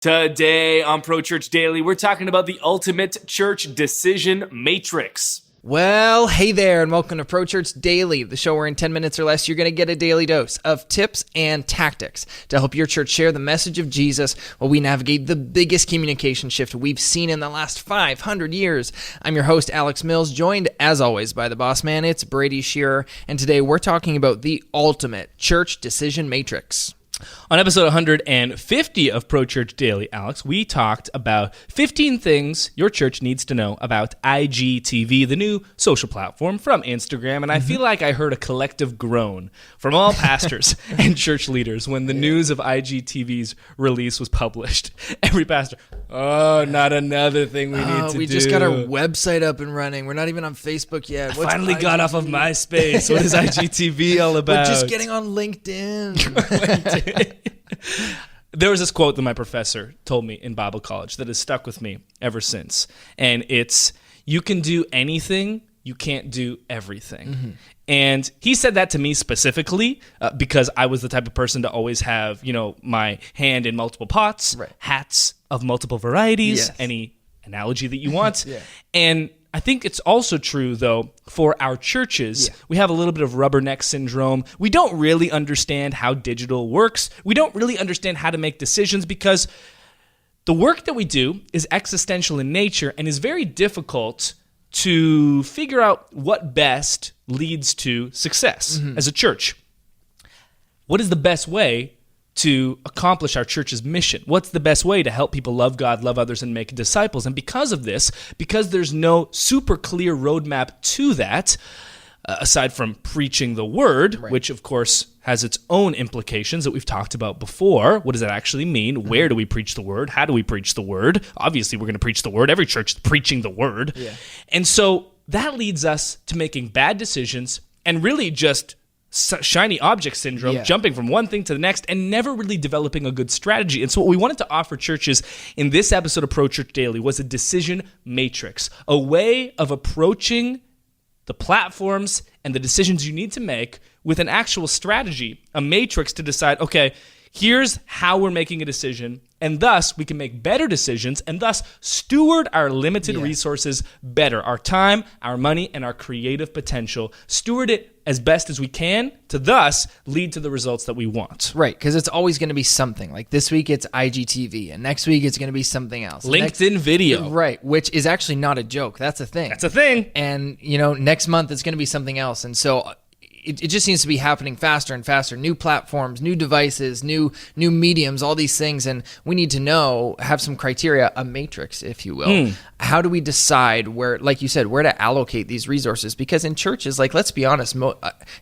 Today on Pro Church Daily, we're talking about the ultimate church decision matrix. Well, hey there, and welcome to Pro Church Daily, the show where in 10 minutes or less, you're going to get a daily dose of tips and tactics to help your church share the message of Jesus while we navigate the biggest communication shift we've seen in the last 500 years. I'm your host, Alex Mills, joined, as always, by the boss man. It's Brady, Shearer, and today we're talking about the ultimate church decision matrix. On episode 150 of Pro Church Daily, Alex, we talked about 15 things your church needs to know about IGTV, the new social platform from Instagram, and I feel like I heard a collective groan from all pastors and church leaders when the news of IGTV's release was published. Every pastor, not another thing we need to do. We just got our website up and running. We're not even on Facebook yet. I finally got off of MySpace. What is IGTV all about? We're just getting on LinkedIn. There was this quote that my professor told me in Bible college that has stuck with me ever since. And it's, you can do anything, you can't do everything. Mm-hmm. And he said that to me specifically because I was the type of person to always have, my hand in multiple pots, right, hats of multiple varieties, yes, any analogy that you want. Yeah. And I think it's also true, though, for our churches. Yeah. We have a little bit of rubberneck syndrome. We don't really understand how digital works. We don't really understand how to make decisions because the work that we do is existential in nature and is very difficult to figure out what best leads to success as a church. What is the best way to accomplish our church's mission? What's the best way to help people love God, love others, and make disciples? And because of this, because there's no super clear roadmap to that, aside from preaching the word, right, which of course has its own implications that we've talked about before. What does that actually mean? Where do we preach the word? How do we preach the word? Obviously, we're going to preach the word. Every church is preaching the word. Yeah. And so that leads us to making bad decisions and really just shiny object syndrome, jumping from one thing to the next and never really developing a good strategy. And so what we wanted to offer churches in this episode of Pro Church Daily was a decision matrix, a way of approaching the platforms and the decisions you need to make with an actual strategy, a matrix to decide, okay, here's how we're making a decision, and thus we can make better decisions and thus steward our limited resources better, our time, our money, and our creative potential. Steward it as best as we can to thus lead to the results that we want. Right, because it's always going to be something. Like this week it's IGTV, and next week it's going to be something else. LinkedIn video. Right, which is actually not a joke. That's a thing. That's a thing. And, next month it's going to be something else. And so it just seems to be happening faster and faster. New platforms, new devices, new mediums, all these things. And we need to have some criteria, a matrix, if you will. How do we decide where, like you said, where to allocate these resources? Because in churches, let's be honest,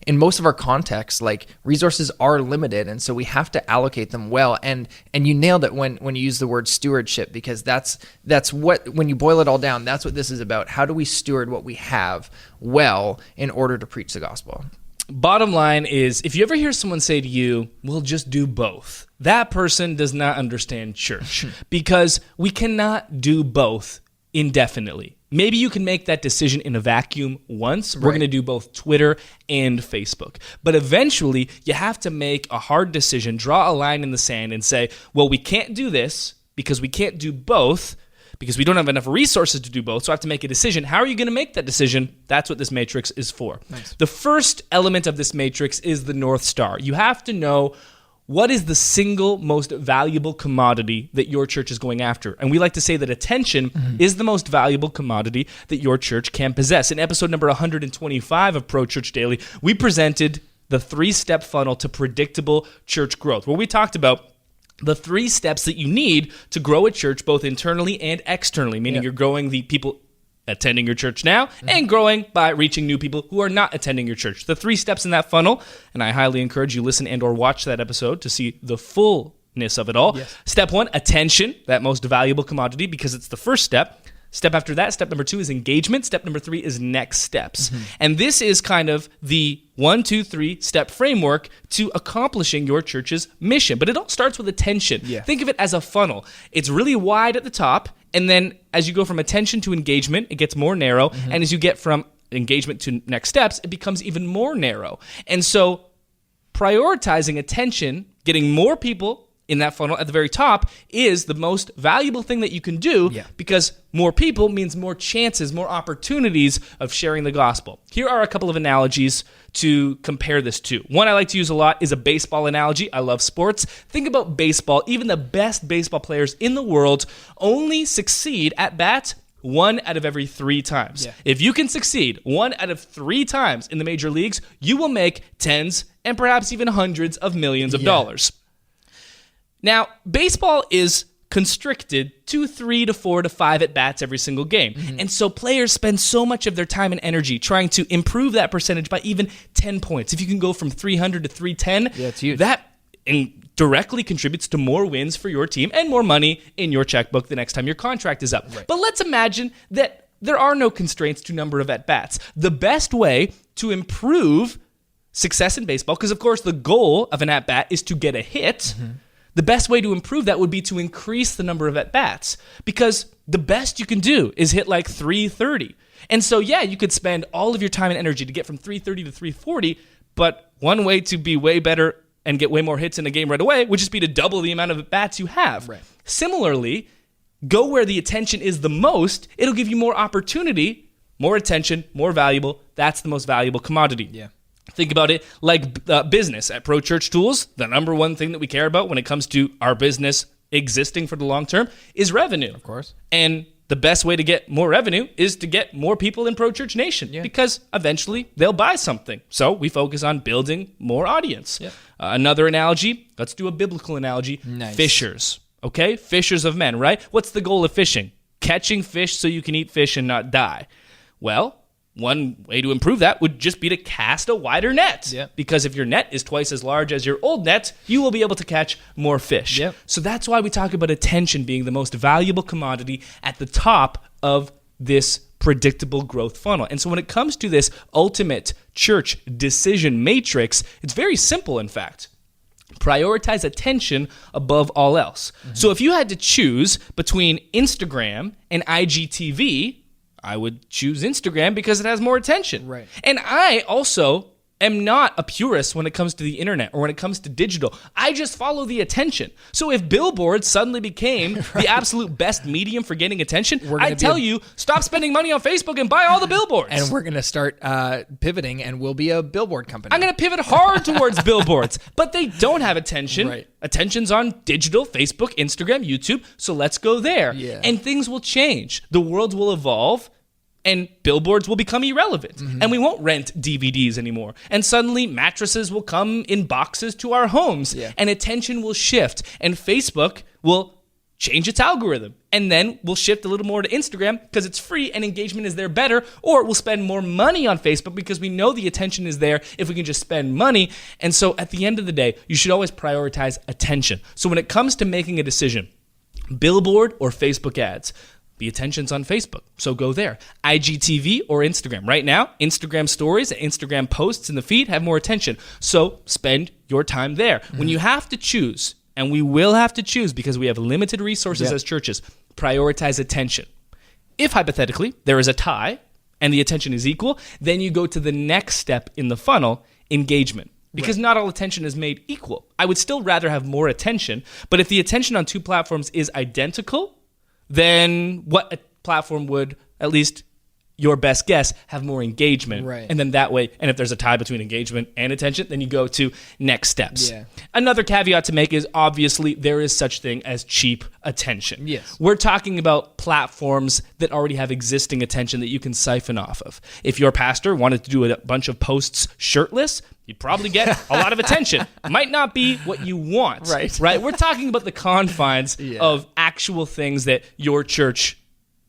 in most of our contexts, resources are limited. And so we have to allocate them well. And you nailed it when you use the word stewardship, because that's what, when you boil it all down, that's what this is about. How do we steward what we have well in order to preach the gospel? Bottom line is, if you ever hear someone say to you, we'll just do both, that person does not understand church because we cannot do both indefinitely. Maybe you can make that decision in a vacuum once. We're going to do both Twitter and Facebook. But eventually, you have to make a hard decision, draw a line in the sand and say, well, we can't do this because we can't do both, because we don't have enough resources to do both, so I have to make a decision. How are you going to make that decision? That's what this matrix is for. Nice. The first element of this matrix is the North Star. You have to know what is the single most valuable commodity that your church is going after. And we like to say that attention is the most valuable commodity that your church can possess. In episode number 125 of Pro Church Daily, we presented the 3-step funnel to predictable church growth, where we talked about the 3 steps that you need to grow a church both internally and externally, meaning you're growing the people attending your church now and growing by reaching new people who are not attending your church. The 3 steps in that funnel, and I highly encourage you listen and or watch that episode to see the fullness of it all. Yes. Step 1, attention, that most valuable commodity, because it's the first step. Step after that, step number 2 is engagement. Step number 3 is next steps. And this is kind of the 1, 2, 3 step framework to accomplishing your church's mission. But it all starts with attention. Yeah. Think of it as a funnel. It's really wide at the top, and then as you go from attention to engagement, it gets more narrow. And as you get from engagement to next steps, it becomes even more narrow. And so prioritizing attention, getting more people in that funnel at the very top is the most valuable thing that you can do because more people means more chances, more opportunities of sharing the gospel. Here are a couple of analogies to compare this to. One I like to use a lot is a baseball analogy. I love sports. Think about baseball. Even the best baseball players in the world only succeed at bat 1 out of every 3 times. Yeah. If you can succeed 1 out of 3 times in the major leagues, you will make tens and perhaps even hundreds of millions of dollars. Now, baseball is constricted to 3 to 4 to 5 at-bats every single game. And so players spend so much of their time and energy trying to improve that percentage by even 10 points. If you can go from 300 to 310, it's huge. that directly contributes to more wins for your team and more money in your checkbook the next time your contract is up. Right. But let's imagine that there are no constraints to number of at-bats. The best way to improve success in baseball, because of course the goal of an at-bat is to get a hit, the best way to improve that would be to increase the number of at-bats, because the best you can do is hit like 330. And so, yeah, you could spend all of your time and energy to get from 330 to 340, but one way to be way better and get way more hits in a game right away would just be to double the amount of at-bats you have. Right. Similarly, go where the attention is the most. It'll give you more opportunity, more attention, more valuable. That's the most valuable commodity. Yeah. Think about it like business. At Pro Church Tools, the number one thing that we care about when it comes to our business existing for the long term is revenue. Of course. And the best way to get more revenue is to get more people in Pro Church Nation because eventually they'll buy something. So we focus on building more audience. Yep. Another analogy, let's do a biblical analogy. Nice. Fishers, okay? Fishers of men, right? What's the goal of fishing? Catching fish so you can eat fish and not die. Well, one way to improve that would just be to cast a wider net. Yep. Because if your net is twice as large as your old net, you will be able to catch more fish. Yep. So that's why we talk about attention being the most valuable commodity at the top of this predictable growth funnel. And so when it comes to this ultimate church decision matrix, it's very simple, in fact. Prioritize attention above all else. So if you had to choose between Instagram and IGTV, I would choose Instagram because it has more attention. Right. And I also am not a purist when it comes to the internet or when it comes to digital. I just follow the attention. So if billboards suddenly became the absolute best medium for getting attention, I tell you, stop spending money on Facebook and buy all the billboards. And we're going to start pivoting, and we'll be a billboard company. I'm going to pivot hard towards billboards, but they don't have attention. Right. Attention's on digital, Facebook, Instagram, YouTube, so let's go there. Yeah. And things will change. The world will evolve, and billboards will become irrelevant. And we won't rent DVDs anymore. And suddenly mattresses will come in boxes to our homes. And attention will shift. And Facebook will change its algorithm. And then we'll shift a little more to Instagram because it's free and engagement is there better. Or we'll spend more money on Facebook because we know the attention is there if we can just spend money. And so at the end of the day, you should always prioritize attention. So when it comes to making a decision, billboard or Facebook ads, the attention's on Facebook, so go there. IGTV or Instagram. Right now, Instagram stories and Instagram posts in the feed have more attention, so spend your time there. When you have to choose, and we will have to choose because we have limited resources as churches, prioritize attention. If, hypothetically, there is a tie and the attention is equal, then you go to the next step in the funnel, engagement. Because not all attention is made equal. I would still rather have more attention, but if the attention on two platforms is identical, then what a platform would, at least your best guess, have more engagement. Right. And then that way, and if there's a tie between engagement and attention, then you go to next steps. Yeah. Another caveat to make is obviously there is such thing as cheap attention. Yes. We're talking about platforms that already have existing attention that you can siphon off of. If your pastor wanted to do a bunch of posts shirtless, you'd probably get a lot of attention. Might not be what you want. Right? We're talking about the confines of actual things that your church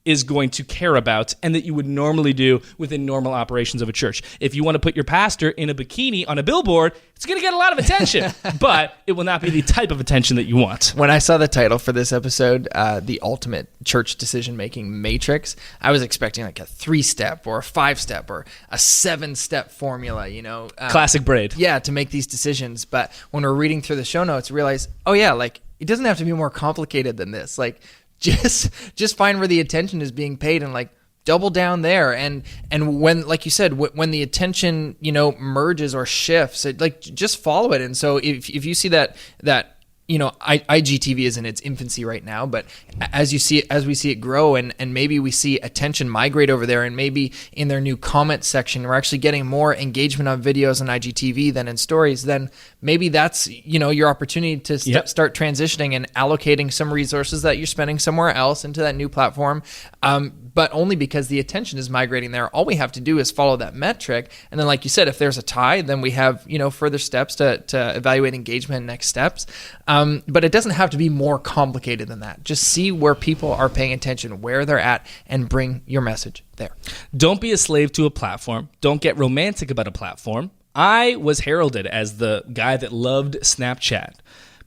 is going to care about and that you would normally do within normal operations of a church. If you want to put your pastor in a bikini on a billboard, it's going to get a lot of attention, but it will not be the type of attention that you want. When I saw the title for this episode, The Ultimate Church Decision-Making Matrix, I was expecting like a 3-step or a 5-step or a 7-step formula, you know. Classic Braid. Yeah, to make these decisions. But when we're reading through the show notes, realize, oh yeah, like it doesn't have to be more complicated than this. Like, just find where the attention is being paid and like double down there. And when, like you said, when the attention, you know, merges or shifts, it, like just follow it. And so if you see that IGTV is in its infancy right now, but as we see it grow and maybe we see attention migrate over there, and maybe in their new comment section, we're actually getting more engagement on videos on IGTV than in stories, then maybe that's, your opportunity to start transitioning and allocating some resources that you're spending somewhere else into that new platform. But only because the attention is migrating there. All we have to do is follow that metric. And then, like you said, if there's a tie, then we have, further steps to evaluate engagement and next steps. But it doesn't have to be more complicated than that. Just see where people are paying attention, where they're at, and bring your message there. Don't be a slave to a platform. Don't get romantic about a platform. I was heralded as the guy that loved Snapchat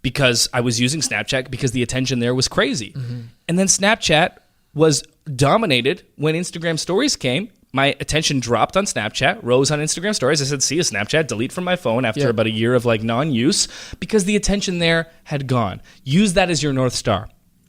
because I was using Snapchat because the attention there was crazy. Mm-hmm. And then Snapchat was dominated when Instagram stories came. My attention dropped on Snapchat, rose on Instagram stories. I said, see a Snapchat, delete from my phone after about a year of non-use, because the attention there had gone. Use that as your North Star.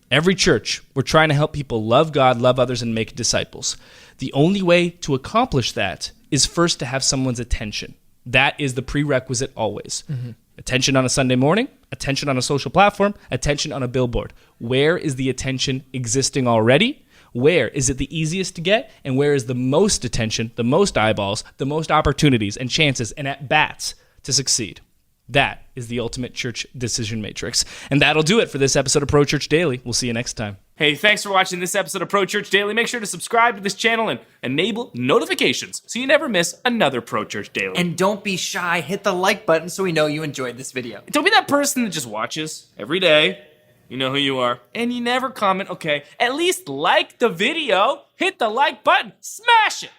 Every church, we're trying to help people love God, love others, and make disciples. The only way to accomplish that is first to have someone's attention. That is the prerequisite always. Mm-hmm. Attention on a Sunday morning, attention on a social platform, attention on a billboard. Where is the attention existing already? Where is it the easiest to get? And where is the most attention, the most eyeballs, the most opportunities and chances and at-bats to succeed? That is the ultimate church decision matrix. And that'll do it for this episode of Pro Church Daily. We'll see you next time. Hey, thanks for watching this episode of Pro Church Daily. Make sure to subscribe to this channel and enable notifications so you never miss another Pro Church Daily. And don't be shy. Hit the like button so we know you enjoyed this video. Don't be that person that just watches every day. You know who you are. And you never comment. Okay, at least like the video. Hit the like button. Smash it.